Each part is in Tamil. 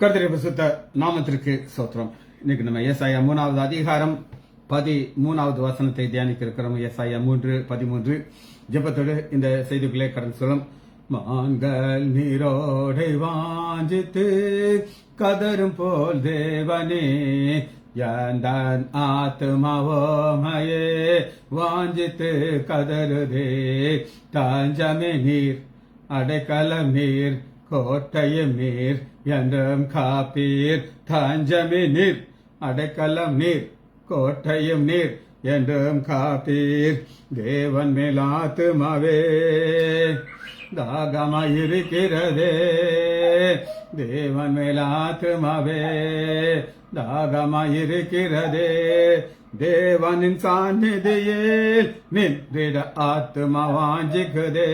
கர்த்தருடைய பரிசுத்த நாமத்திற்கு ஸ்தோத்திரம். இன்னைக்கு நம்ம ஏசாயா 3வது அதிகாரம் 13வது வசனத்தை தியானிக்க இருக்கிறோம். ஏசாயா 3:13 ஜெபத்தோடு இந்த செய்திக்குள்ளே கடந்து சொல்லும். மான்கள் நீரோடை வாஞ்சித்து கதரும் போல் தேவனே யான் ஆத்மாவோமையே வாஞ்சித்து கதருதே. தாஞ்சமே நீர் அடைக்கலம் நீர் கோட்டையும் நீர் என்றும் காப்பீர். தாஞ்சமே நீர் அடைக்கலம் நீர் கோட்டையும் நீர் என்றும் காப்பீர். தேவன் மேல் ஆத்துமாவே தாகமாயிருக்கிறதே. தேவன் மேல் ஆத்துமாவே தாகமாயிருக்கிறதே. தேவனின் சாநிதியில் நின்றிட ஆத்மா வாஞ்சிக்குதே.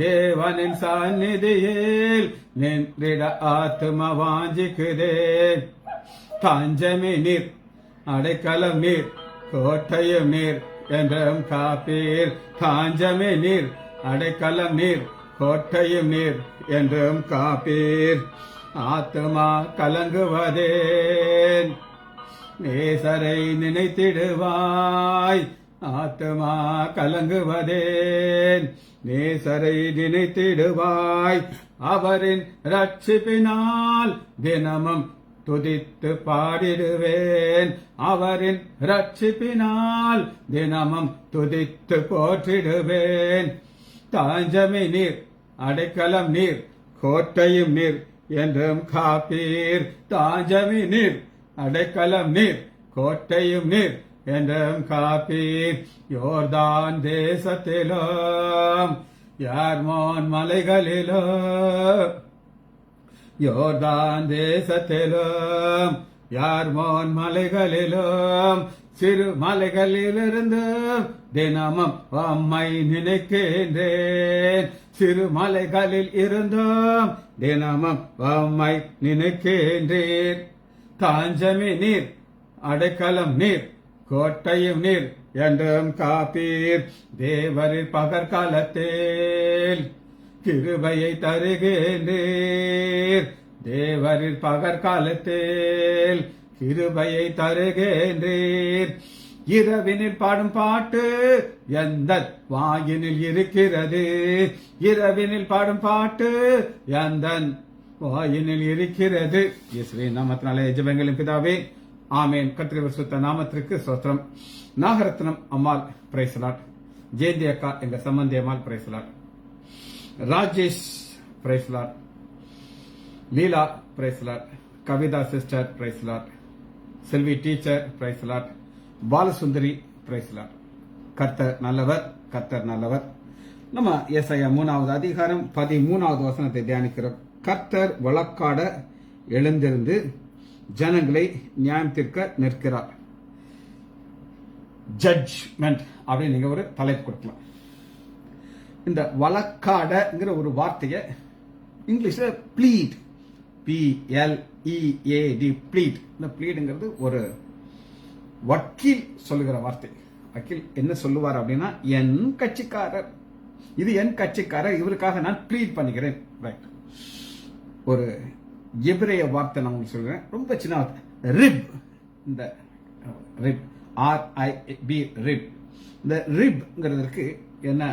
தேவனின் சாநிதியில் நின்றிட ஆத்மா வாஞ்சிக்குதே. தாஞ்சமே நீர் அடைக்கலம் நீர் கோட்டையும் நீர் என்றும் காப்பீர். தாஞ்சமே நீர் அடைக்கலம் நீர் கோட்டையும் நீர் என்றும் காப்பீர். ஆத்மா கலங்குவதேன் நேசரை நினைத்திடுவாய். ஆத்மா கலங்குவதேன் நேசரை நினைத்திடுவாய். அவரின் ரட்சிப்பினால் தினமும் துதித்து பாடிடுவேன். அவரின் ரட்சிப்பினால் தினமும் துதித்து போற்றிடுவேன். தாஞ்சமே நீர் அடைக்கலம் நீர் கோட்டையும் நீர் என்றும் காப்பீர். தாஞ்சமே நீர் அடைக்கலம் நீர் கோட்டையும் நீர் என்றும் காப்பீர். யோர்தான் தேசத்திலும் யார்மோன் மலைகளிலும் யோர்தான் தேசத்திலும் யார்மோன் மலைகளிலும் சிறு மலைகளிலிருந்து தினமும் அம்மை நினைக்கின்றேன். சிறு மலைகளில் இருந்தும் தினமும் அம்மை நினைக்கின்றேன். தாஞ்சமே நீர் அடைக்கலம் நீர் கோட்டையும் நீர் என்றும் காப்பீர். தேவரின் பகற்காலத்தில் கிருபையை தருகின்றீர். தேவரின் பகற்காலத்தில் கிருபையை தருகின்றீர். இரவினில் பாடும் பாட்டு எந்த வாயினில் இருக்கிறது. இரவினில் பாடும் பாட்டு எந்த வாயினில் இருக்கிறது. இயேசுவின் நாமத்தினாலே ஜெபங்களின் பிதாவே ஆமேன். கர்த்தருடைய பரிசுத்த நாமத்திற்கு ஸ்தோத்திரம். Nagarathnam Ammal praise Lord. ஜெயந்தி அக்கா எங்க சம்பந்தி அம்மாள் praise Lord. Rajesh praise Lord. Leela praise Lord. Kavitha sister praise Lord. Selvi teacher praise Lord. Balasundari praise Lord. கர்த்தர் நல்லவர், கர்த்தர் நல்லவர். நம்ம ஏசாயா 3வது அதிகாரம் 13வது வசனத்தை தியானிக்கிறோம். கர்த்தர் வழக்காட எழுந்திருந்து ஜனங்களை நியாயம் தீர்க்க நிற்கிறார். ஜட்ஜ்மெண்ட் அப்படின்னு நீங்க ஒரு தலைப்பு கொடுக்கலாம். இந்த வழக்காடங்கிற ஒரு வார்த்தையை இங்கிலீஷ்ல ப்ளீட், PLEAD ப்ளீட். இந்த ப்ளீடுங்கிறது ஒரு வக்கீல் சொல்லுகிற வார்த்தை. வக்கீல் என்ன சொல்லுவார் அப்படின்னா, என் கட்சிக்காரர், இது என் கட்சிக்காரர், இவருக்காக நான் ப்ளீட் பண்ணிக்கிறேன். ரைட். ஒரு எபிரேய வார்த்தை நான் உங்களுக்கு சொல்றேன், ரொம்ப சின்ன வார்த்தை, ரிப். இந்த ரிப், RIB ரிப். இந்த ரிப்ங்கிறதுக்கு என்ன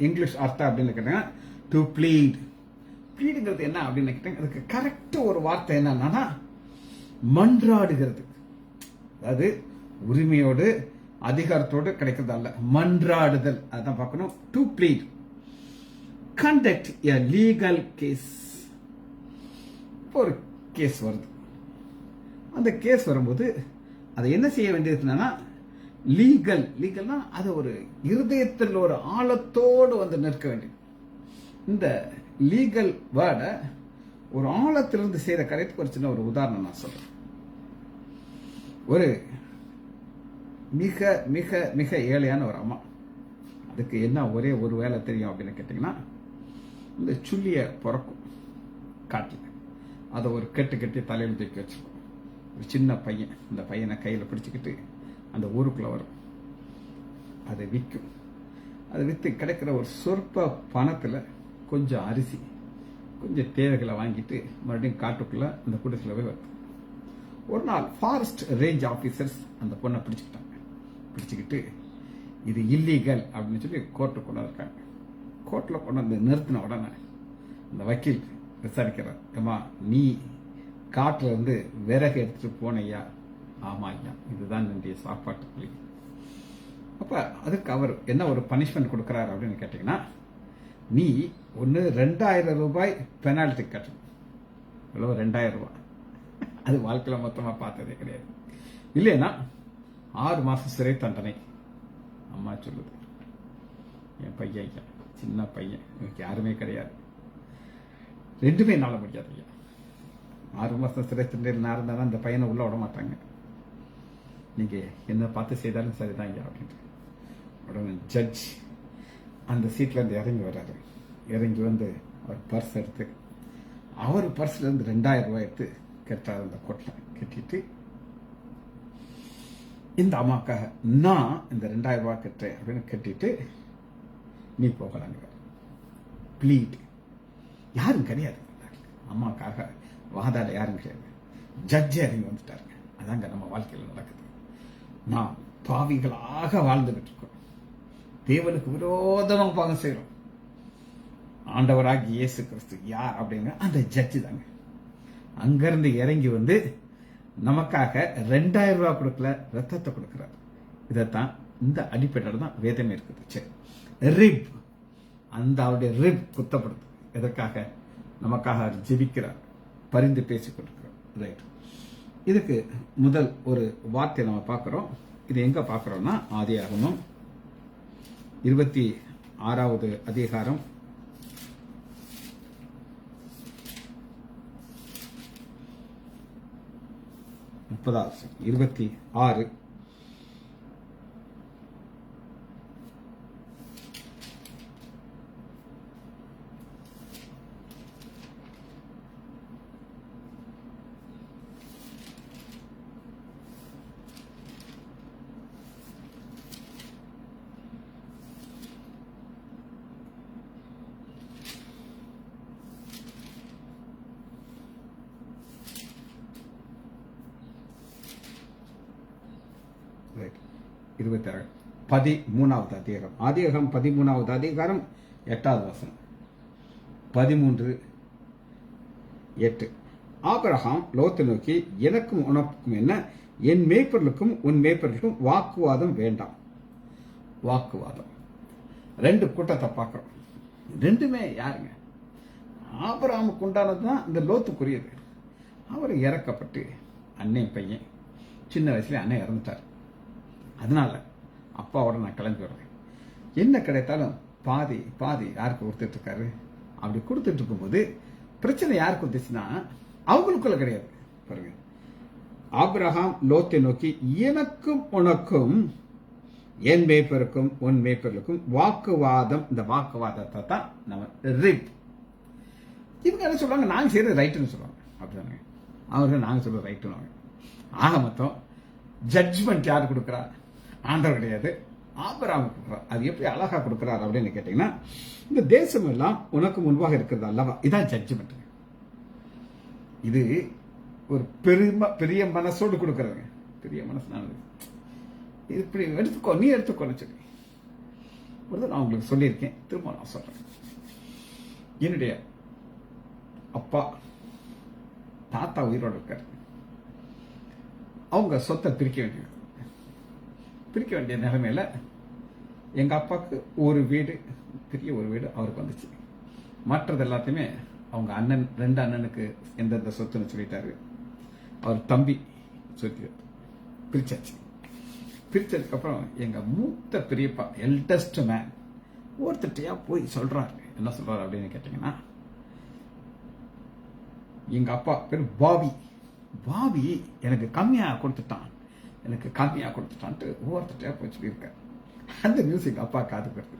இங்கிலீஷ் அர்த்தம் அப்படின்னு கேட்டீங்கன்னா, டு ப்ளீட். ப்ளீடுங்கிறது என்ன அப்படின்னு கேட்டீங்க, அதுக்கு கரெக்ட் ஒரு வார்த்தை என்னன்னா மன்றாடுகிறது. அதாவது உரிமையோடு அதிகாரத்தோடு கிடைக்கிறது அல்ல, மன்றாடுதல். அதான் பார்க்கணும். To plead. Conduct a legal case. ஒரு கேஸ் வருது. அந்த கேஸ் வரும்போது அதை என்ன செய்ய வேண்டியதுன்னா, லீகல்னா அது ஒரு இருதயத்தில் ஒரு ஆழத்தோடு வந்து நிற்க வேண்டியது. இந்த லீகல் வேர்டை ஒரு ஆழத்திலிருந்து செய்யற கரைத்துக்கு ஒரு சின்ன ஒரு உதாரணம் நான் சொல்றேன். ஒரு மிக மிக மிக ஏழையான ஒரு அம்மா, அதுக்கு என்ன ஒரே ஒரு வேலை தெரியும் அப்படின்னு கேட்டீங்கன்னா, இந்த சுள்ளிய பிறக்கும் காட்டில், அதை ஒரு கெட்டு கட்டி தலையில் தூக்கி வச்சிருக்கும். ஒரு சின்ன பையன், இந்த பையனை கையில் பிடிச்சிக்கிட்டு அந்த ஊருக்குள்ள வரும். அதை விற்கும். அதை விற்று கிடைக்கிற ஒரு சொற்ப பணத்தில் கொஞ்சம் அரிசி, கொஞ்சம் தேவைகளை வாங்கிட்டு மறுபடியும் காட்டுக்குள்ள அந்த கூட்டத்தில் போய் வருது. ஒரு நாள் ஃபாரஸ்ட் ரேஞ்ச் ஆபீசர்ஸ் அந்த பொண்ணை பிடிச்சிக்கிட்டு இது இல்லீகல் அப்படின்னு சொல்லி கோர்ட்டுக்கு கொண்டு வந்திருக்காங்க. கோர்ட்டில் கொண்டு வந்து நிறுத்தின உடனே அந்த வக்கீல் விசாரிக்கிறார், ஏமா நீ காட்டுல இருந்து விறகு எடுத்துட்டு போனையா? ஆமா ஐயா, இதுதான் என்னுடைய சாப்பாட்டு புள்ளி. அப்ப அதுக்கு அவர் என்ன ஒரு பனிஷ்மெண்ட் கொடுக்கிறார் அப்படின்னு கேட்டீங்கன்னா, நீ ஒன்னு 2000 ரூபாய் பெனால்டி கட்டணும். எவ்வளவு? 2000 ரூபாய். அது வாழ்க்கையில மொத்தமா பார்த்ததே கிடையாது. இல்லைன்னா 6 மாசம் சிறை தண்டனை. அம்மா சொல்லுது, என் பையன் ஐயா, சின்ன பையன், எனக்கு யாருமே கிடையாது, ரெண்டுமே என்னால முடியாது ஐயா. 6 மாசம் சிறை தண்டனை நான் இருந்தாலும் அந்த பையனை உள்ள விட மாட்டாங்க. நீங்க என்ன பார்த்து செய்தாலும் சரிதான் ஐயா அப்படின்ட்டு உடனே ஜட்ஜ் அந்த சீட்ல இருந்து இறங்கி வர்றாரு. இறங்கி வந்து அவர் பர்ஸ் எடுத்து அவர் பர்ஸ்ல இருந்து 2000 ரூபாய் எடுத்து கட்டாரு. அந்த கொட்டை கட்டிட்டு, இந்த அம்மாக்காக நான் இந்த 2000 ரூபாய் கட்டுறேன் அப்படின்னு கட்டிட்டு நீ போகலாங்க. ப்ளீட். யாரும் கிடையாது, அம்மாக்காக வாதாட யாரும் கிடையாது. ஜட்ஜ் இறங்கி வந்துட்டாருங்க. அதாங்க நம்ம வாழ்க்கையில் நடக்குது. நாம் பாவிகளாக வாழ்ந்துகிட்டு இருக்கோம். தேவனுக்கு விரோதமாக பாவம் செய்யறோம். ஆண்டவராகி இயேசு கிறிஸ்து யார் அப்படிங்க? அந்த ஜட்ஜி தாங்க. அங்கிருந்து இறங்கி வந்து நமக்காக 2000 ரூபாய் கொடுக்கல, ரத்தத்தை கொடுக்கிறார். இதைத்தான் இந்த அடிப்படையில் தான் வேதமே இருக்குது. சரி, ரிப், அந்த அவருடைய ரிப் குத்தப்படுது. எதற்காக? நமக்காக ஜெபிக்கிறார், பரிந்து பேசிக் கொண்டிருக்கிறார். ரைட். இதுக்கு முதல் ஒரு வார்த்தை நம்ம பார்க்கிறோம். இது எங்க பார்க்கிறோம்னா, ஆதியாகமம் 26வது அதிகாரம் 26. ரைட். 13வது அதிகாரம். ஆதியாகமம் 13வது அதிகாரம் 8வது வசனம். 13:8. ஆபிரகாம் லோத்தை நோக்கி, எனக்கும் உனக்கும் என்ன? என் மேய்ப்பர்களுக்கும் உன் மேய்ப்பர்களுக்கும் வாக்குவாதம் வேண்டாம். வாக்குவாதம். 2 கூட்டத்தை பார்க்கிறோம். ரெண்டுமே யாருங்க? ஆபிரகாமுக்கு உண்டானதுதான் இந்த லோத்துக்குரியது. அவர் இறக்கப்பட்டு அண்ணன் பையன் சின்ன வயசுல அண்ணன் இறந்துட்டார். அதனால அப்பாவோட நான் கிளம்பி வர்றேன். என்ன கிடைத்தாலும் பாதி பாதி யாருக்கு கொடுத்துட்டு இருக்காரு. அப்படி கொடுத்துட்டு இருக்கும்போது பிரச்சனை யாருக்கு வந்துச்சுன்னா அவங்களுக்குள்ள கிடையாது. பாருங்க, ஆபிரகாம் லோத்தை நோக்கி, எனக்கும் உனக்கும் என் மேய்ப்பருக்கும் உன் மேய்ப்பர்களுக்கும் வாக்குவாதம். இந்த வாக்குவாதத்தை தான் நம்ம ரிப். இவங்க என்ன சொல்றாங்க? நாங்க செய்யறது ரைட்டுன்னு சொல்லுவாங்க. அப்படிதாங்க அவர்கள் நாங்க சொல்றது ரைட்டுன்னு. ஆக மொத்தம் ஜட்ஜ்மெண்ட் யாரு கொடுக்குறா? ஆண்டவர் கிடையாது, ஆபிரகாம் கொடுக்குறார். அது எப்படி அழகா கொடுக்கிறார் அப்படின்னு கேட்டீங்கன்னா, இந்த தேசம் எல்லாம் உனக்கு முன்பாக இருக்கிறது அல்லவா, இதான் ஜட்ஜ்மெண்ட். இது ஒரு பெரிய மனசோடு கொடுக்கறதுங்க. பெரிய மனசு இது இப்படி எடுத்துக்கோ, நீ எடுத்துக்கோன்னு சொல்லி ஒரு நான் உங்களுக்கு சொல்லியிருக்கேன், திரும்ப நான் சொல்றேன். என்னுடைய அப்பா தாத்தா உயிரோடு இருக்காரு. அவங்க சொத்தை பிரிக்க வேண்டிய நிலைமையில எங்க அப்பாவுக்கு ஒரு வீடு, பெரிய ஒரு வீடு அவருக்கு வந்துச்சு. மற்றது எல்லாத்தையுமே அவங்க அண்ணன், 2 அண்ணனுக்கு எந்தெந்த சொத்துன்னு சொல்லிட்டாரு. அவர் தம்பி சொத்து பிரிச்சாச்சு. பிரிச்சதுக்கு அப்புறம் எங்க மூத்த பெரியப்பா, எல்டஸ்ட் மேன், ஒருத்தட்டையா போய் சொல்றாரு. என்ன சொல்றாரு அப்படின்னு கேட்டீங்கன்னா, எங்க அப்பா பேரு பாபி எனக்கு கம்மியா கொடுத்துட்டான்ட்டு ஒவ்வொருத்தையா போய் சொல்லியிருக்காரு. அந்த மியூசிக் அப்பா காது போயிருக்கு.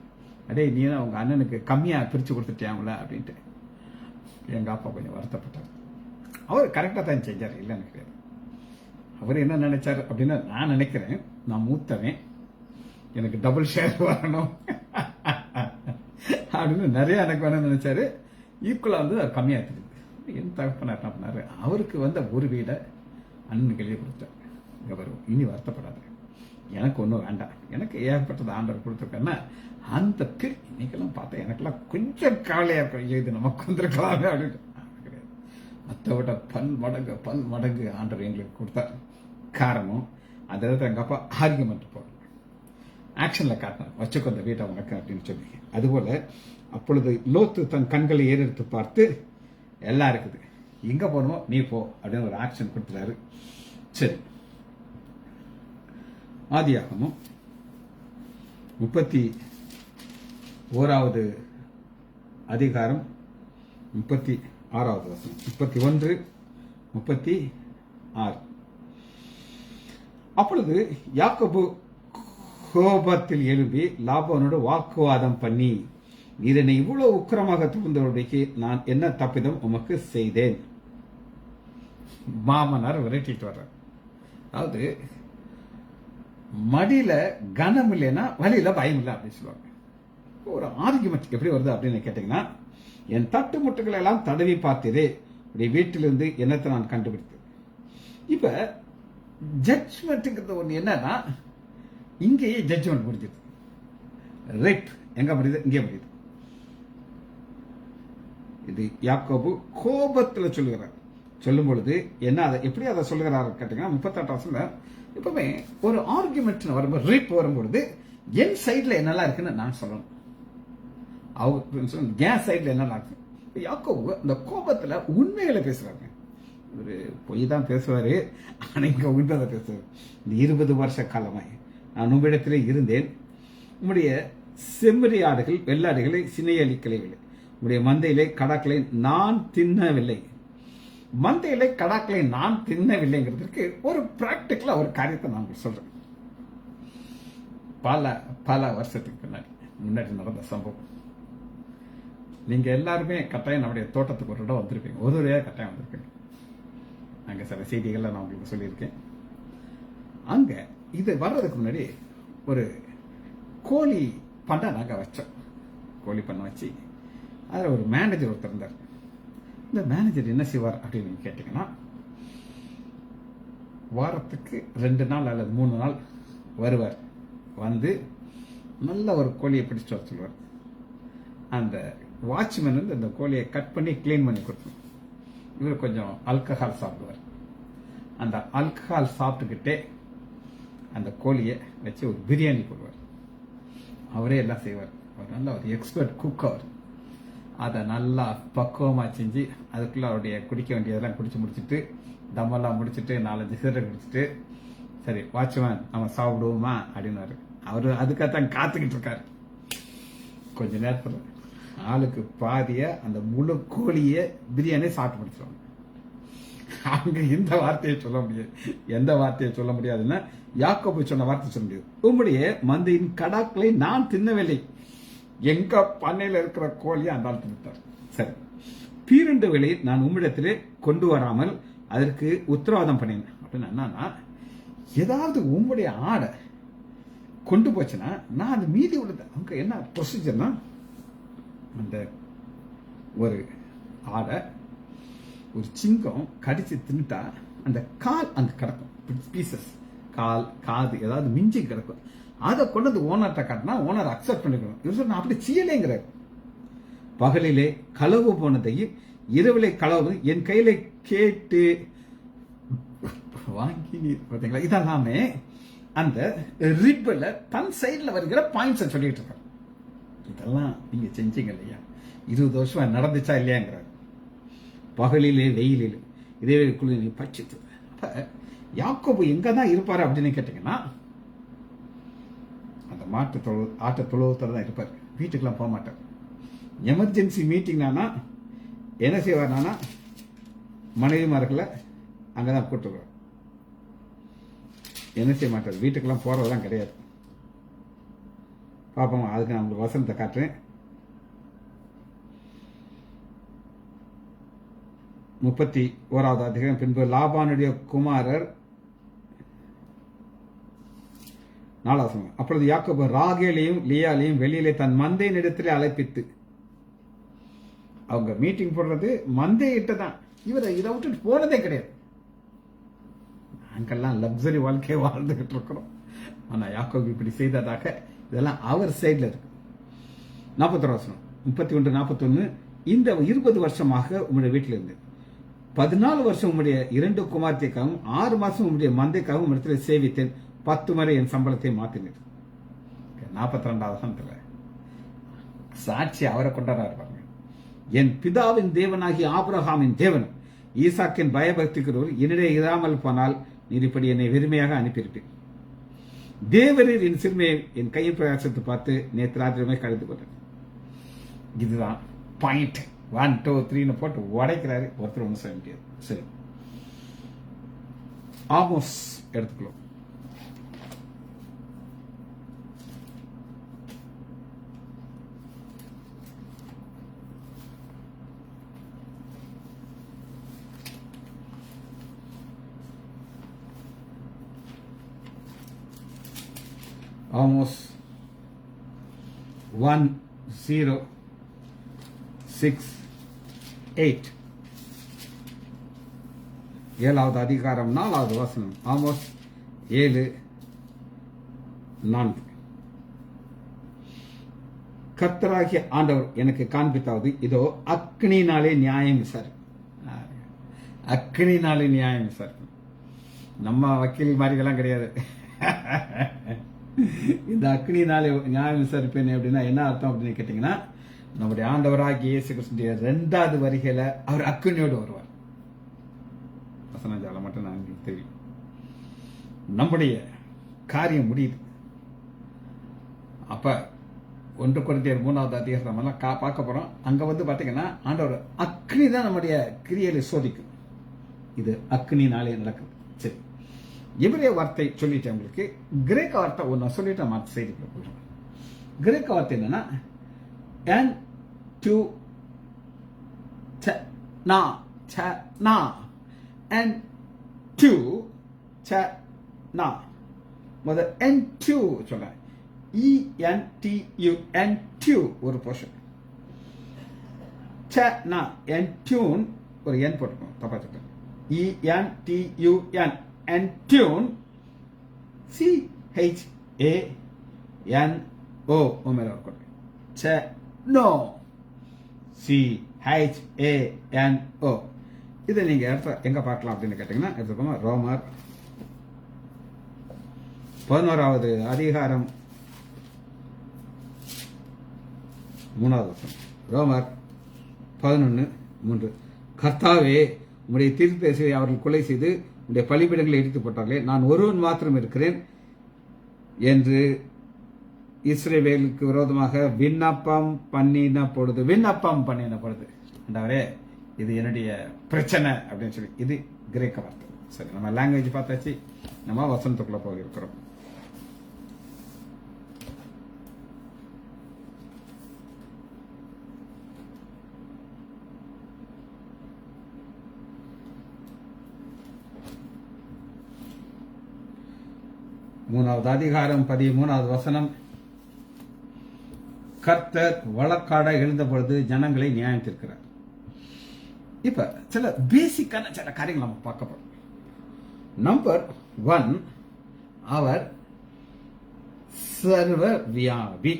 அடே, நீ உங்க அண்ணனுக்கு கம்மியா பிரிச்சு கொடுத்துட்டியாங்கள அப்படின்ட்டு எங்க அப்பா கொஞ்சம் வருத்தப்பட்டார். அவர் கரெக்டா தான் செஞ்சாரு, இல்லைன்னு கிடையாது. அவர் என்ன நினைச்சாரு அப்படின்னா, நான் நினைக்கிறேன் நான் மூத்தவன், எனக்கு டபுள் ஷேர் வரணும் அப்படின்னு நிறைய எனக்கு வேணும்னு நினைச்சாரு. ஈக்குவலா வந்து அது கம்மியா இருக்குது. என் தகப்பனார் என்ன பண்ணாரு, அவருக்கு வந்த ஒரு வீடை அண்ணனுக்கு எழுதி கொடுத்தாரு. இங்க வரும், இனி வருத்தப்படாது, எனக்கு ஒன்றும் வேண்டாம், எனக்கு ஏற்பட்டது ஆண்டவர் கொடுத்துருக்கேன்னா அந்த இன்னைக்கெல்லாம் பார்த்தா எனக்கெல்லாம் கொஞ்சம் கவலையா இருக்கும், இது நமக்கு வந்திருக்கலாமே அப்படின்னு. கிடையாது, மற்ற விட பல் மடங்கு ஆண்டவர் எங்களுக்கு கொடுத்தார். காரணம் அந்த இடத்துல எங்க அப்பா ஆர்கியூமெண்ட் போடல, ஆக்ஷன்ல காட்டினார், வச்சுக்கோ அந்த வீட்டை உனக்கு அப்படின்னு சொல்லி. அதுபோல அப்பொழுது லோத்து தன் கண்களை ஏறெடுத்து பார்த்து எல்லாம் இருக்குது, எங்க போகணுமோ நீ போ அப்படின்னு ஒரு ஆக்ஷன் கொடுத்துறாரு. சரி, ஆதியாகமம் 31வது அதிகாரம் 36வது வசனம், 31, 36. அப்பொழுது யாக்கோபு கோபத்தில் எழுப்பி லாபானோடு வாக்குவாதம் பண்ணி, இதனை இவ்வளவு உக்கிரமாக தூண்டுவதற்கு நான் என்ன தப்பிதம் உமக்கு செய்தேன்? மாமனார் விரட்டிட்டு வர்றார். அதாவது மடியில கனம் இல்லைன்னா வழியில பயம் இல்லை அப்படின்னு சொல்லுவாங்க. ஒரு ஆர்குமெண்ட் எப்படி வருது அப்படின்னு கேட்டீங்கன்னா, என் தட்டு முட்டுகளை எல்லாம் தடவி பார்த்ததே இப்படி வீட்டிலிருந்து என்னத்தை நான் கண்டுபிடித்தேன். இப்ப ஜட்ஜ்மெண்ட்ங்கிறது ஒண்ணு என்னன்னா, இங்கேயே ஜட்ஜ்மெண்ட் முடிஞ்சது. ரைட் எங்க முடியுது, இங்கே முடியுது. இது யாக்கோபு கோபத்துல சொல்லுகிறார். சொல்லும் பொழுது என்ன, அதை எப்படி அதை சொல்லுகிறார் கேட்டீங்கன்னா, 38 வருஷம் இப்பவுமே ஒரு ஆர்குமெண்ட் வரும்போது, ரீப் வரும்பொழுது என் சைட்ல என்னெல்லாம் இருக்குன்னு நான் சொல்லணும், அவர் கேஸ் சைட்ல என்னெல்லாம் இருக்கு. யாக்கோபு அந்த கோபத்துல உண்மைகளை பேசுறாங்க. ஒரு பொய் தான் பேசுவாரு, ஆனா இங்க உண்மையை பேசுவாரு. இந்த 20 வருஷ காலமாய் நான் உங்களிடத்திலே இருந்தேன், உம்முடைய செம்மறி ஆடுகள் வெள்ளாடுகளை சினையளிக்கவில்லை, உடைய மந்தையிலே கடாக்களை நான் தின்னவில்லை. மந்தையிலே கடாக்களை நான் தின்னவில்லைங்கிறதுக்கு ஒரு பிராக்டிக்கலா ஒரு காரியத்தை நான் சொல்றேன். பல வருஷத்துக்கு முன்னாடி நடந்த சம்பவம். நீங்க எல்லாருமே கட்டாயம் நம்முடைய தோட்டத்துக்கு ஒரு இடம் வந்திருப்பீங்க, ஒரு கட்டாயம் வந்திருப்பீங்க. அங்க சில செய்திகளை நான் உங்களுக்கு சொல்லியிருக்கேன். அங்க இது வர்றதுக்கு முன்னாடி ஒரு கோழி பண்ணை நாங்க வச்சோம். கோழி பண்ணை வச்சு அதில் ஒரு மேனேஜர் ஒருத்தர் இருந்தார். இந்த மேனேஜர் என்ன செய்வார் அப்படின்னு கேட்டீங்கன்னா, வாரத்துக்கு 2 நாள் அல்லது 3 நாள் வருவார். வந்து நல்ல ஒரு கோழியை பிடிச்சிட்டு வர சொல்லுவார். அந்த வாட்ச்மேன் வந்து அந்த கோழியை கட் பண்ணி கிளீன் பண்ணி கொடுக்கணும். இவர் கொஞ்சம் ஆல்கஹால் சாப்பிடுவார். அந்த ஆல்கஹால் சாப்பிட்டுக்கிட்டே அந்த கோழியை வச்சு ஒரு பிரியாணி போடுவார். அவரே எல்லாம் செய்வார். அவர் நல்ல ஒரு எக்ஸ்பர்ட் குக். அவர் அதை நல்லா பக்குவமாக செஞ்சு அதுக்குள்ள அவருடைய குடிக்க வேண்டியதெல்லாம் குடிச்சு முடிச்சுட்டு, தம்மெல்லாம் முடிச்சுட்டு 4-5 சிகரெட் குடிச்சிட்டு, சரி வாட்ச்மேன் நம்ம சாப்பிடுவோமா அப்படின்னாரு. அவரு அதுக்காகத்தான் காத்துக்கிட்டு இருக்காரு. கொஞ்ச நேரத்தில் ஆளுக்கு பாதிய அந்த முழு கோழிய பிரியாணி சாப்பிட்டு முடிச்சிருவாங்க. அங்க இந்த வார்த்தையை சொல்ல முடியாது. எந்த வார்த்தையை சொல்ல முடியாதுன்னா, யாக்கோபு சொன்ன வார்த்தை சொல்ல முடியாது. உம்முடைய மந்தையின் கடாக்களை நான் தின்னவில்லை, எங்க பண்ணையில இருக்கிற கோழியை அந்த ஆள் தின்னுட்டார். சரி, பீரண்டு வேலை நான் உம்மிடத்திலே கொண்டு வராமல் அதற்கு உத்தரவாதம் பண்ணினேன் அப்படின்னு என்னன்னா, ஏதாவது உம்முடைய ஆடை கொண்டு போச்சுன்னா நான் அது மீதி உள்ளது. அவங்க என்ன ப்ரொசீஜர்னா, அந்த ஒரு ஆடை ஒரு சிங்கம் கடிச்சு தின்னுட்டா அந்த கால் அங்க கிடக்கும், பீசஸ் கால் காது ஏதாவது மிஞ்சி கிடக்கும். அதை கொண்டு ஓனர்கிட்ட காட்டினா ஓனர் அக்செப்ட் பண்ணிக்கணும். இவர் சொன்ன அப்படி செய்யலைங்கிறார். பகலிலே களவு போனதையும் இரவிலே களவு என் கையில கேட்டு வாங்கி பார்த்தீங்களா, இதெல்லாமே அந்த ரிப்பல தன் சைட்ல வருகிற பாயிண்ட்ஸ் சொல்லிட்டு இருக்காரு. இதெல்லாம் நீங்க செஞ்சீங்க இல்லையா, 20 வருஷமா நடந்துச்சா இல்லையாங்கிறார். பகலிலே வெயிலில் இதே குளிர் பட்சித்து. அப்ப யாக்கோபு எங்கதான் இருப்பாரு அப்படின்னு கேட்டீங்கன்னா, அந்த ஆட்ட தொழுவத்தில் தான் இருப்பார். வீட்டுக்கெல்லாம் போக மாட்டார். எமர்ஜென்சி மீட்டிங்னா என்ன செய்வார்னா, மனைவிமார்களை அங்கதான் கூட்டுவார். என்ன செய்ய மாட்டார், வீட்டுக்கெல்லாம் போறதெல்லாம் கிடையாது. பாப்போம், அதுக்கு நான் உங்களுக்கு வசனத்தை காட்டுறேன். 31வது அதிகாரம். பின்பு லாபானுடைய குமாரர் 4வது வசனம். அப்பொழுது யாக்கோபு ராகேலையும் லியாலையும் வெளியிலே தன் மந்தையின் இடத்திலே அழைப்பித்து, அவங்க மீட்டிங் போடுறது மந்தையிட்ட தான். இவரை இதை விட்டுட்டு போனதே கிடையாது. நாங்கெல்லாம் லக்ஸரி வாழ்க்கையை வாழ்ந்துகிட்டு இருக்கிறோம். ஆனா யாக்கோபு இப்படி செய்ததாக இதெல்லாம் அவர் சைட்ல இருக்கு. 41 31 41 இந்த 20 வருஷமாக உங்களுடைய வீட்டில் இருந்து 14 வருஷம் உங்களுடைய 2 குமார்த்திக்காகவும் 6 மாசம் உங்களுடைய மந்தைக்காகவும் இடத்துல சேவித்தேன். 10 முறை என் சம்பளத்தை மாத்தினது. 42வது வசனத்துல சாட்சி அவரை கொண்டாடுறாரு பாருங்க. என் பிதாவின் தேவனாகி ஆபிரகாமின் தேவன் ஈசாக்கின் பயபக்திக்கிறவர் என்னிடையே இராமல் போனால் நீர் இப்படி என்னை வெறுமையாக அனுப்பியிருப்பேன். தேவரீர் என் சிறுமையை என் கையின் பிரயாசத்தை பார்த்து நேற்று ராத்திரமே கழித்து கொண்டேன். இதுதான் பாயிண்ட். 1 2 3 போட்டு உடைக்கிறாரு. ஒருத்தர் ஒன்றும் செய்ய முடியாது. சரி, ஆமோஸ் எடுத்துக்கலாம். ஆமோஸ் 1:0-6-8 7வது அதிகாரம் 4வது வசனம். ஆமோஸ் 7:4 கர்த்தராகிய ஆண்டவர் எனக்கு காண்பித்தாவது இதோ அக்னினாலே நியாயம் விசாரிக்கும். அக்னினாலே நியாயம் விசாரிக்கும். நம்ம வக்கீல் மாதிரிலாம் கிடையாது. இந்த அக்னினாலே நியாயம் விசாரிப்பேன் அப்படின்னா என்ன அர்த்தம் அப்படின்னு கேட்டீங்கன்னா, நம்முடைய ஆண்டவராகிய இயேசு கிறிஸ்துவின் 2வது வருகையில அவர் அக்னியோடு வருவார். வசனஜாலம் மட்டும் நான் தெரியும். நம்முடைய காரியம் முடியுது. அப்ப 1 கொரிந்தியர் 3வது அதிகாரம் எல்லாம் பார்க்க போறோம். அங்க வந்து பாத்தீங்கன்னா ஆண்டவர் அக்னி தான் நம்முடைய கிரியையை சோதிக்கும். இது அக்னினாலே நடக்குது. சரி, எபிரேய வார்த்தை சொல்லிட்டேன் உங்களுக்கு. கிரேக்க வார்த்தை ஒன்று சொல்லிட்டு மற்ற செய்திக்கு போகிறோம். கிரேக்க வார்த்தை என்னன்னா என் டு நா ச நா என் டு ச நா. முதல் என் டு சொல்ல ENTU என் டு ஒரு போர்ஷன். ச நா என் டியூன் ஒரு என் போட்டுக்கணும். தப்பா சொல்றேன். ENTUN and tune CHANO மேல இருக்கும். no CHANO. இதை நீங்க எங்க பார்க்கலாம் அப்படின்னு கேட்டீங்கன்னா எடுத்துக்கோங்க. ரோமர் 11வது அதிகாரம் 3வது வசனம். ரோமர் 11:3 கர்த்தாவே உம்முடைய தீர்க்கதரிசியை அவர்கள் கொலை செய்து உடைய பலிபீடங்களை இடித்து போட்டார்களே, நான் ஒருவன் மாத்திரம் இருக்கிறேன் என்று இஸ்ரவேலுக்கு விரோதமாக விண்ணப்பம் பண்ணின பொழுது ஆண்டவரே இது என்னுடைய பிரச்சனை அப்படின்னு சொல்லி. இது கிரேக்க வார்த்தை. சரி, நம்ம லாங்குவேஜ் பார்த்தாச்சு. நம்ம வசனத்துக்குள்ள போக இருக்கிறோம். மூணாவது அதிகாரம் 13வது வசனம். கர்த்தர் வழக்காட எழுந்த பொழுது ஜனங்களை நியாயம் தீர்க்கிறார். இப்ப சில பேசிக்கான சில காரியங்கள் நம்ம பார்க்க போறோம். நம்பர் 1, அவர் சர்வ வியாபி.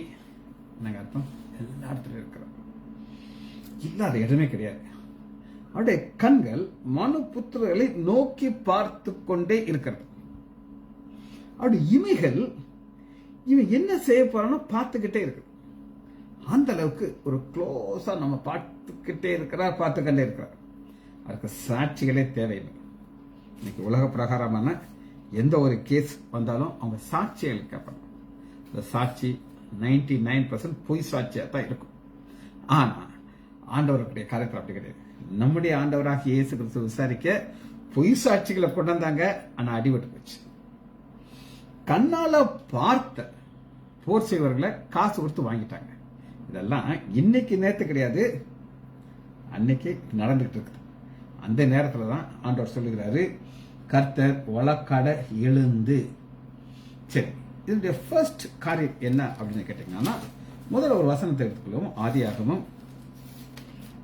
என்னங்க அர்த்தம்? எல்லா இடத்துல இருக்கிறார், இல்லாத இடமே கிடையாது. அவருடைய கண்கள் மனு புத்திரர்களை நோக்கி பார்த்து கொண்டே இருக்கிறது. அவருடைய இமைகள் இவன் என்ன செய்ய போறானோ பார்த்துக்கிட்டே இருக்கு. அந்த அளவுக்கு ஒரு க்ளோஸா நம்ம பார்த்துக்கிட்டே இருக்கிறார், பார்த்துக்கிட்டே இருக்கிறார். அதுக்கு சாட்சிகளே தேவையில்லை. இன்னைக்கு உலக பிரகாரமான எந்த ஒரு கேஸ் வந்தாலும் அவங்க சாட்சிகள் கேட்பாங்க. இந்த சாட்சி 99% பொய் சாட்சியா தான் இருக்கும். ஆனா ஆண்டவருடைய காரியத்தில் அப்படி கிடையாது. நம்முடைய ஆண்டவராக இயேசு கிறிஸ்து விசாரிக்க பொய் சாட்சிகளை கொண்டு வந்தாங்க. ஆனா அடிபட்டு போச்சு. கண்ணால பார்த்த போர் செய்வர்களை காசு கொடுத்து வாங்கிட்டாங்க. இதெல்லாம் இன்னைக்கு நேரத்து கிடையாது, அன்னைக்கு நடந்துகிட்டு இருக்குது. அந்த நேரத்துல தான் ஆண்டவர் சொல்லுகிறாரு, கர்த்தர் வழக்காட எழுந்து. சரி, இதனுடைய ஃபர்ஸ்ட் காரியம் என்ன அப்படின்னு கேட்டீங்கன்னா, முதல்ல ஒரு வசனத்தை எடுத்துக்கொள்வோம். ஆதியாகமம்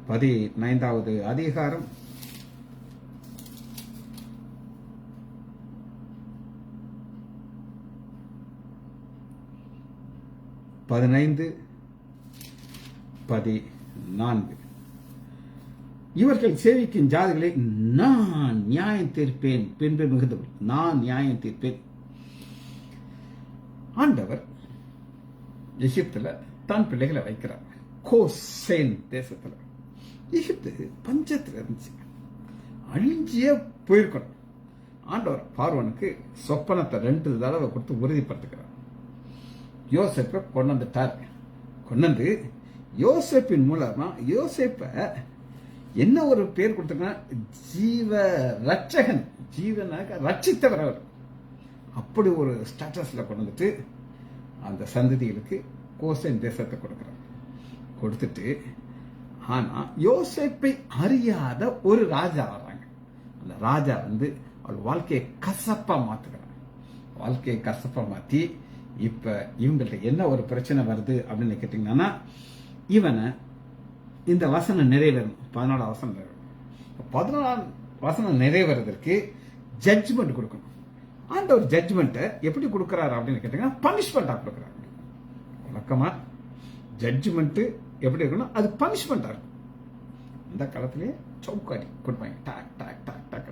15வது அதிகாரம் 15:14 இவர்கள் சேவிக்கும் ஜாதிகளை நான் நியாயம் தீர்ப்பேன். பின்பு மிகுந்தவர் நான் நியாயம் தீர்ப்பேன். ஆண்டவர் எகிப்துல தான் பிள்ளைகளை வைக்கிறார். கோசேன் தேசத்துல. எகிப்து பஞ்சத்துல இருந்துச்சு, அழிஞ்சியே போயிருக்கணும். ஆண்டவர் பார்வனுக்கு சொப்பனத்தை 2 தடவை கொடுத்து உறுதிப்படுத்துகிறார். யோசேப்பை கொண்டு வந்துட்டார். கொண்டு யோசேப்பின் மூலமா யோசேப்ப என்ன ஒரு பேர் கொடுத்தா ஜீவ ரட்சகன், ஜீவனாக ரட்சித்தவர் அவர். அப்படி ஒரு ஸ்டேட்டஸ்ல கொண்டு வந்துட்டு அந்த சந்ததிகளுக்கு கோசேன் தேசத்தை கொடுக்கிறார். கொடுத்துட்டு ஆனா யோசேப்பை அறியாத ஒரு ராஜா வர்றாங்க. அந்த ராஜா அவள் வாழ்க்கையை கசப்பா மாத்துக்கிறாங்க. வாழ்க்கையை கசப்பா மாத்தி இப்ப இவங்கள்ட்ட என்ன ஒரு பிரச்சனை வருது அப்படின்னு கேட்டீங்கன்னா, இவனை இந்த வசனம் நிறைவேறணும். 14 வசனம் நிறைவேறணும். 14 வசனம் நிறைவேறதற்கு ஜட்ஜ்மெண்ட் கொடுக்கணும். ஆண்டவர் ஜட்ஜ்மெண்ட்டை எப்படி கொடுக்கிறாரு அப்படின்னு கேட்டீங்கன்னா, பனிஷ்மெண்டா கொடுக்கிறாரு. வழக்கமா ஜட்ஜ்மெண்ட் எப்படி இருக்கணும், அது பனிஷ்மெண்டா இருக்கும். இந்த காலத்திலேயே சவுக்காடி கொடுப்பாங்க, டாக் டாக் டாக் டாக்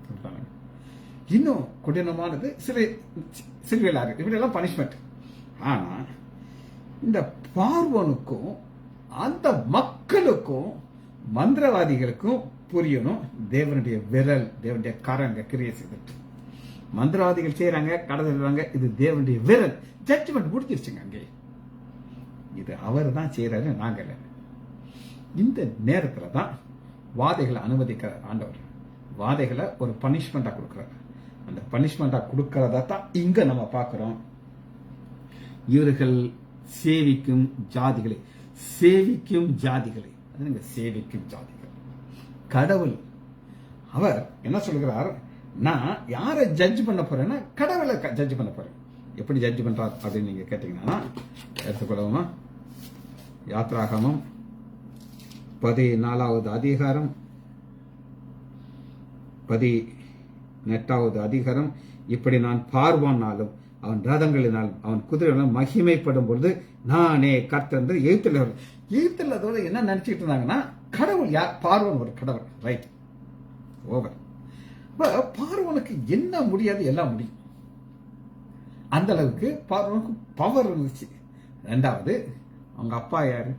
கொடுப்பாங்க. இன்னும் கடினமானது சிலுவையில் இப்படி எல்லாம் பனிஷ்மெண்ட். ஆனா இந்த பார்வோனுக்கும் அந்த மக்களுக்கும் மந்திரவாதிகளுக்கும் புரியணும் தேவனுடைய விரல், தேவனுடைய கரங்க கிரியை செய்துட்டு. மந்திரவாதிகள் செய்யறாங்க, கடவுள்றாங்க, இது தேவனுடைய விரல். ஜட்ஜ்மெண்ட் முடிஞ்சிருச்சுங்க. அங்கே இது அவர் தான் செய்யறாரு, நாங்க இல்லை. இந்த நேரத்துல தான் வாதைகளை அனுமதிக்கிற ஆண்டவர் வாதைகளை ஒரு பனிஷ்மெண்டா கொடுக்கிறார். அந்த பனிஷ்மெண்டா கொடுக்கறதா தான் இங்க நம்ம பார்க்கிறோம். இவர்கள் சேவிக்கும் ஜாதிகளை, சேவிக்கும் ஜாதிகளை, சேவிக்கும் ஜாதிகள். கடவுள் அவர் என்ன சொல்கிறார், நான் யாரை ஜட்ஜ் பண்ண போறேன்னா கடவுளை ஜட்ஜ் பண்ண போறேன். எப்படி ஜட்ஜ் பண்றார் அப்படின்னு நீங்க கேட்டீங்கன்னா, எடுத்துக்கொள்ளவுமா யாத்ராகமம் 14வது அதிகாரம் 18வது அதிகாரம். இப்படி நான் பார்வோனாலும் அவன் ரதங்களினாலும் அவன் குதிரைகளும் மகிமைப்படும் பொழுது நானே கர்த்தர் என்று எழுத்துள்ளதோட என்ன நினைச்சிட்டு இருந்தாங்கன்னா, கடவுள் யார்? பார்வோன் ஒரு கடவுள். Right, over. பார்வோனுக்கு என்ன முடியாது, எல்லாம் முடியும். அந்த அளவுக்கு பார்வோனுக்கு பவர் இருந்துச்சு. 2வது, அவங்க அப்பா யாரு?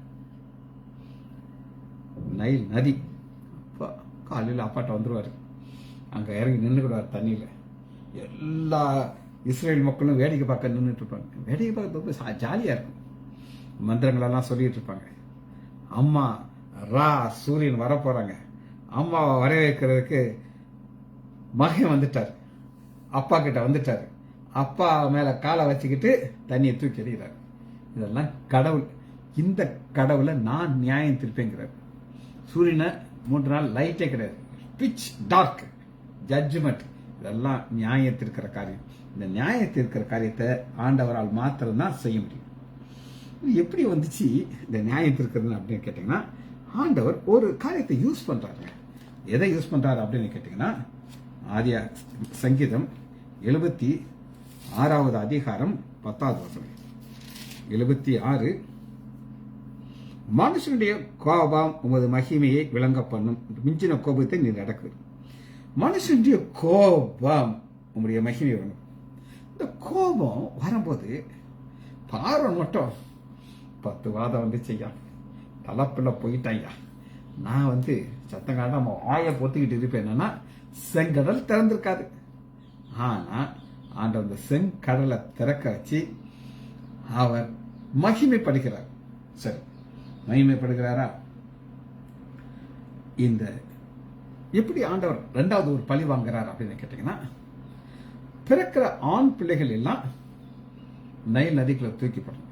நைல் நதி. அப்பா காலையில் அப்பாட்ட வந்துருவாரு, அங்க இறங்கி நின்றுக்கிடுவார் தண்ணியில. எல்லா இஸ்ரேல் மக்களும் வேடிக்கை பார்க்க நின்றுட்டு இருப்பாங்க. வேடிக்கை பார்க்க ஜாலியா இருக்கும். மந்திரங்களெல்லாம் சொல்லிட்டு இருப்பாங்க. அம்மா ரா சூரியன் வர போறாங்க, அம்மாவை வரவேற்கிறதுக்கு மகன் வந்துட்டார், அப்பா கிட்ட வந்துட்டாரு, அப்பா மேல காலை வச்சுக்கிட்டு தண்ணியை தூக்கி எறிகிறார். இதெல்லாம் கடவுள். இந்த கடவுளை நான் நியாயம் திருப்பேங்கிறார். சூரியனை 3 நாள் லைட்டே கிடையாது, பிச் டார்க். ஜட்ஜ்மெண்ட், இதெல்லாம் நியாயத்திருக்கிற காரியம். இந்த நியாயத்திருக்கிற காரியத்தை ஆண்டவரால் மாத்திரம்தான் செய்ய முடியும். எப்படி வந்துச்சு இந்த நியாயத்திருக்கிறது அப்படின்னு கேட்டீங்கன்னா, ஆண்டவர் ஒரு காரியத்தை யூஸ் பண்றாரு. எதை யூஸ் பண்றாரு அப்படின்னு கேட்டீங்கன்னா, ஆதியா சங்கீதம் 76வது அதிகாரம் 10வது வசனம். 76, மனுஷனுடைய கோபம் உமது மகிமையை விளங்க பண்ணும், மிஞ்சின கோபத்தை நீர் அடக்கு. மனுஷனுடைய கோபம் உங்களுடைய மகிமை விளங்கும். இந்த கோபம் வரும்போது பார்வன் மட்டும் 10 வாதம் வந்துச்சையா, தலைப்புல போயிட்டாயா, நான் சத்தம் காட்டாம ஆய பொத்துக்கிட்டு இருப்பேன். என்னன்னா, செங்கடல் திறந்திருக்காது. ஆனா ஆண்டவர் அந்த செங்கடலை திறக்க வச்சு அவர் மகிமைப்படுகிறார். சரி, மகிமைப்படுகிறாரா? இந்த எப்படி ஆண்டவர் 2வது ஒரு பழி வாங்குறார் அப்படின்னு கேட்டீங்கன்னா, பிறக்கிற ஆண் பிள்ளைகள் எல்லாம் நைல் நதிக்குள்ள தூக்கிப்படும்.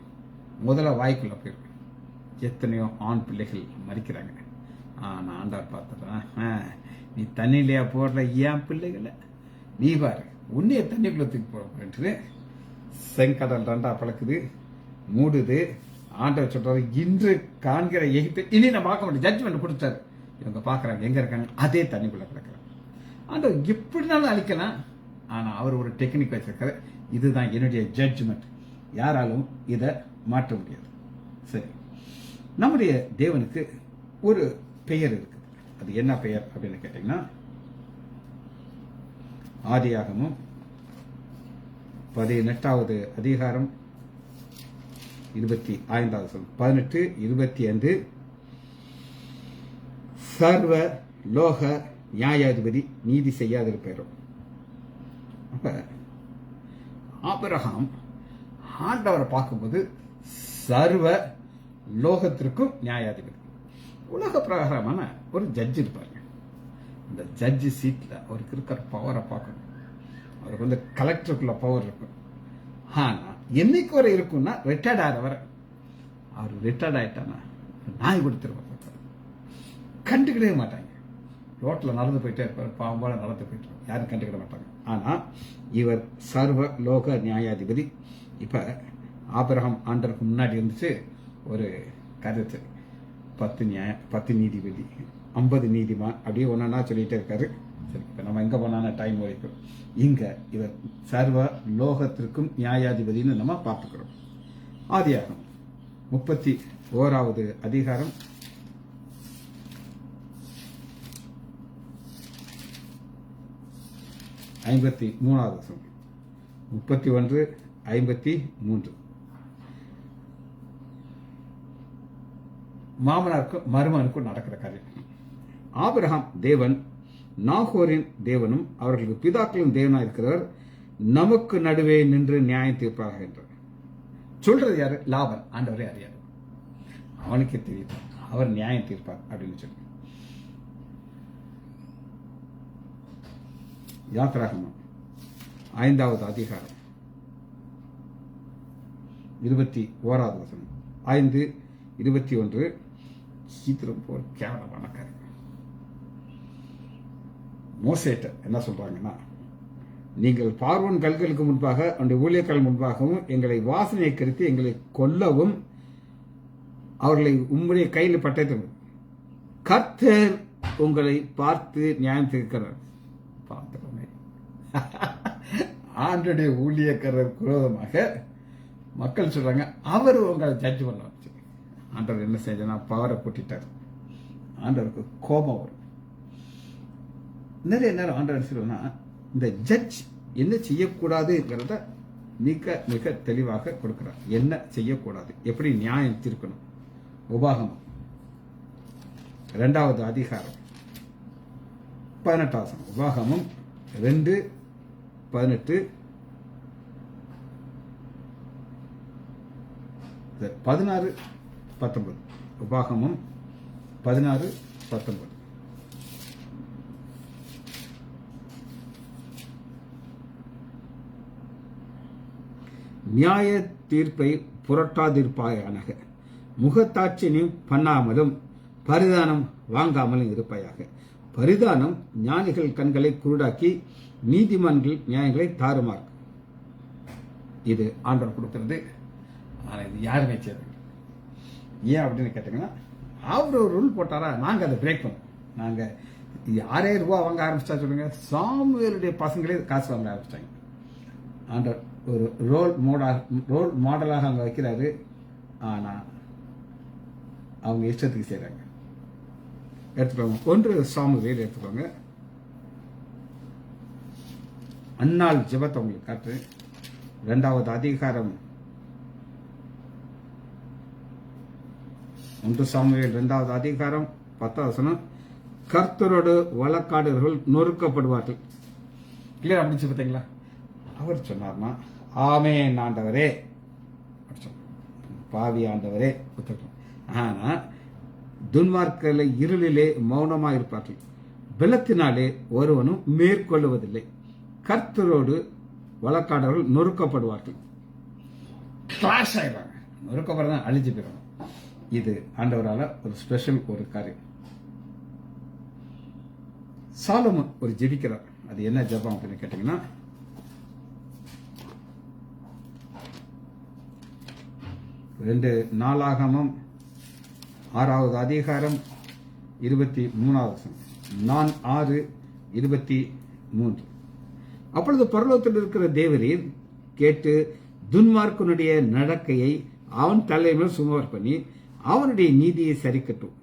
முதல்ல வாய்க்குள்ள போயிருக்கு. எத்தனையோ ஆண் பிள்ளைகள் மறிக்கிறாங்க. ஆனா ஆண்டவர் பார்த்துட்டான், நீ தண்ணியிலையா போடுற ஏன் பிள்ளைகளை, நீ பாரு உன்னைய தண்ணிக்குள்ள தூக்கி போட. செங்கடல் 2ஆ பழக்குது, மூடுது. ஆண்டவர் சொல்றாரு, இன்று காண்கிற எகிப்தை இனி நான் பார்க்க மாட்டேன். ஜட்ஜ்மெண்ட் கொடுத்தாரு. இவங்க பார்க்கறாங்க, எங்க இருக்காங்க, அதே தண்ணிக்குள்ள கிடக்குறாங்க. ஆண்டவர் எப்படினாலும் அழிக்கலாம். ஆனா அவர் ஒரு டெக்னிக் வச்சிருக்காரு. இதுதான் என்னுடைய ஜட்ஜ்மெண்ட், யாராலும் இதை மாற்ற முடியாது. சரி, நம்முடைய தேவனுக்கு ஒரு பெயர் இருக்கு. அது என்ன பெயர் அப்படின்னு கேட்டீங்கன்னா, ஆதியாகமம் 18வது அதிகாரம் 25வது வசனம், 18, 25, சர்வ லோக நியாயாதிபதி, நீதி செய்யாதிருப்பாரோ. அப்ப ஆபிரகாம் ஆண்டவரை பார்க்கும்போது சர்வ லோகத்திற்கும் நியாயாதிபதி, உலக பிரகாரமான ஒரு ஜட்ஜ் இருப்பாங்க. இந்த ஜட்ஜி சீட்ல அவருக்கு இருக்கிற பவரை பார்க்கணும். அவருக்கு வந்து கலெக்டருக்குள்ள பவர் இருக்கும். ஆனா என்னைக்கு வரை இருக்கும்னா, ரிட்டையர்ட் ஆகிற வரை. அவர் ரிட்டையர்ட் ஆயிட்டானா நாய் கொடுத்துருவாங்க, கண்டுக்கிடவே மாட்டாங்க. ரோட்டில் நடந்து போயிட்டே இருப்பார், பாம்போல நடந்து போயிட்டு யாரும் கண்டுக்கிட மாட்டாங்க. ஆனா இவர் சர்வ லோக நியாயாதிபதி. இப்ப ஆபிரகாம் ஆண்டருக்கு முன்னாடி இருந்துச்சு ஒரு கருத்து, 10 நீதிபதி, 50 நீதிமான், அப்படியே ஒன்னா சொல்லிட்டே இருக்காரு. சரி, இப்ப நம்ம எங்க போனா டைம் வரைக்கும் இங்க இவர் சர்வ லோகத்திற்கும் நியாயாதிபதினு நம்ம பார்த்துக்கிறோம். ஆதியாகமம் 31வது அதிகாரம் 53வது வசனம், 31, 53. மாமனாருக்கும் மருமகனுக்கும் நடக்கிற காரியம். ஆபிரகாம் தேவன், நாகோரின் தேவனும் அவர்களுக்கு பிதாக்களின் தேவனாக இருக்கிறவர், நமக்கு நடுவே நின்று நியாயம் தீர்ப்பாக என்றார். சொல்றது யாரு? லாபன். ஆண்டவரே அறியாரு, அவனுக்கே தெரியும் அவர் நியாயம் தீர்ப்பார் அப்படின்னு சொல்லி. யாத்ராகமம் 5வது அதிகாரம் 21வது வசனம், 5, 21. சீக்கிரம் போர் கேவலமான காரியம். மோசேட்ட என்ன சொல்றாங்கன்னா, நீங்கள் பார்வோன் கல்களுக்கு முன்பாக அவருடைய ஊழியர்கள் முன்பாகவும் எங்களை வாசனையை கருத்து எங்களை கொல்லவும் அவர்களை உம்முடைய கையில் பட்டது, கர்த்தர் உங்களை பார்த்து நியாயம் தீர்க்கிறார். பார்த்துக்கோங்க, ஆண்டுடைய ஊழியக்காரர் குரோதமாக மக்கள் சொல்றாங்க, அவர் உங்களை ஜட்ஜ் பண்ண வச்சு. ஆண்டவர் என்ன செஞ்சா பவரை கூட்டிட்டார். ஆண்டவருக்கு கோபம் வரும். நிறைய நேரம் ஆண்டவர் சொல்லுன்னா, இந்த ஜட்ஜ் என்ன செய்யக்கூடாதுங்கிறத மிக மிக தெளிவாக கொடுக்கிறார். என்ன செய்யக்கூடாது, எப்படி நியாயம் தீர்க்கணும். உபாகமம் 2வது அதிகாரம் 18வது வசனம். உபாகமம் 2, 18, 16, 19. உபாகமம் 16, 19. நியாய தீர்ப்பை புரட்டாதிருப்பாயாக, முகத்தாட்சியம் பண்ணாமலும் பரிதானம் வாங்காமலும் இருப்பாயாக. பரிதானம் ஞானிகள் கண்களை குருடாக்கி நீதிமன்கள் நியாயங்களை தாறுமாறு. இது ஆண்டவர் கொடுக்கிறது. ஆனா இது யாருமே செய்யறது. ஏன் அப்படின்னு கேட்டீங்கன்னா, அவர் ஒரு ரூல் போட்டாரா, நாங்க அதை பிரேக் பண்ணோம். நாங்க 6000 ரூபாய் வாங்க ஆரம்பிச்சா சொல்லுங்க, சாமுவேலுடைய பசங்களே காசு வாங்க ஆரம்பிச்சிட்டாங்க. ஆண்டவர் ஒரு ரோல் மாடலாக அங்க வைக்கிறாரு. ஆனா அவங்க இஷ்டத்துக்கு செய்யறாங்க. எடுத்துக்கோங்க, 1 சாமுவேல் எடுத்துக்கோங்க. அந்நாள் ஜெபத்தை உங்களுக்கு காட்டு. 2வது அதிகாரம் 1 சாமுவேல் 2வது அதிகாரம் 10வது வசனம். கர்த்தரோடு வழக்காடுகள் நொறுக்கப்படுவார்கள். கிளியர் அப்படின்னு பார்த்தீங்களா? அவர் சொன்னார்னா, ஆமென் ஆண்டவரே, பாவி ஆண்டவரே. ஆனா துன்மார்க்கர்களை இருளிலே மௌனமாக இருப்பார்கள், பலத்தினாலே ஒருவனும் மேற்கொள்ளுவதில்லை. கர்த்தரோடு வழக்காடவர்கள் நொறுக்கப்படுவார்கள். கிளாஷ் ஆயிடுவாங்க, நொறுக்கப்படுறதா அழிஞ்சு போயிடுவாங்க. இது ஆண்டவரால ஒரு ஸ்பெஷல் ஒரு காரியம். சாலமோன் ஒரு ஜெபிக்கிறார். அது என்ன ஜெபம் அப்படின்னு கேட்டீங்கன்னா, 2 நாளாகமம் 6வது அதிகாரம் 23வது வசனம். நான் 6:23. அப்பொழுது பரலோகத்தில் இருக்கிற தேவரீர் கேட்டு துன்மார்க்கனுடைய நடக்கையை அவன் தலைமையில் சுமர் பண்ணி அவனுடைய நீதியை சரிக்கட்டும்.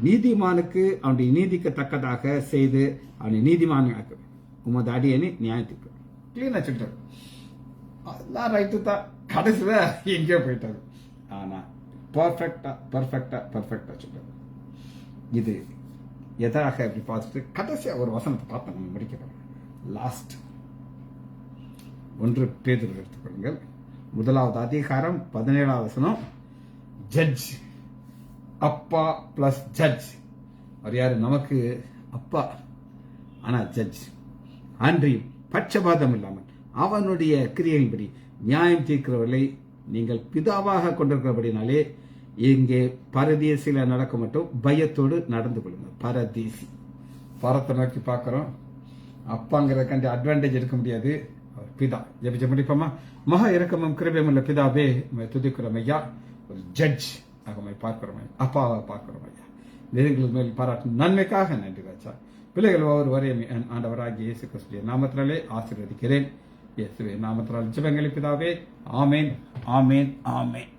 நீதிமானுக்கு அவனுடைய நீதிக்கு தக்கதாக செய்து அவனை நீதிமானாக்க உமது அடியனை நியாயத்துக்கு கிளீனா சொல்லிட்டாரு. அதெல்லாம் ரைட்டு தான். கடைசியில எங்கேயோ போயிட்டாரு. ஆனா பர்ஃபெக்டா சொல்றாரு. இது எதாக அப்படி பார்த்துட்டு கடைசியா ஒரு வசனத்தை பார்த்து நம்ம முடிக்கிறோம். லாஸ்ட் 1 பேதுரு எடுத்துக்கொள்ளுங்கள். 1வது அதிகாரம் 17வது வசனம். ஜட்ஜ், அப்பா பிளஸ் ஜட்ஜ். அவர் யாரு? நமக்கு அப்பா, ஆனா ஜட்ஜ். அன்றியும் பட்சபாதம் இல்லாமல் அவனுடைய கிரியையின்படி நியாயம் தீர்க்கிறவர்களை நீங்கள் பிதாவாக கொண்டிருக்கிறபடினாலே இங்கே பரதேசில நடக்க மட்டும் பயத்தோடு நடந்து கொள்ளுங்கள். பரதேசி, பரத்தை நோக்கி பார்க்கிறோம். அப்பாங்கிற கண்டு அட்வான்டேஜ் எடுக்க முடியாது. அவர் பிதா. ஜெபிச்ச முடிப்போமா? மகா இரக்கமும் கிருபையும் உள்ள பிதாவே, துதிக்கிறோம் ஐயா. ஒரு ஜட்ஜ் ஆக பார்க்கிறோம், அப்பாவை பார்க்கிறோம் ஐயா. நெருங்கில் மேல் பாராட்டும் நன்மைக்காக நன்றி ராஜா. பிள்ளைகள் ஒவ்வொருவரையும் ஆண்டவராகிய இயேசு கிறிஸ்துவின் நாமத்தினாலே ஆசீர்வதிக்கிறேன். இயேசுவின் நாமத்தினால் ஜெபங்களை பிதாவே. ஆமேன், ஆமேன், ஆமேன்.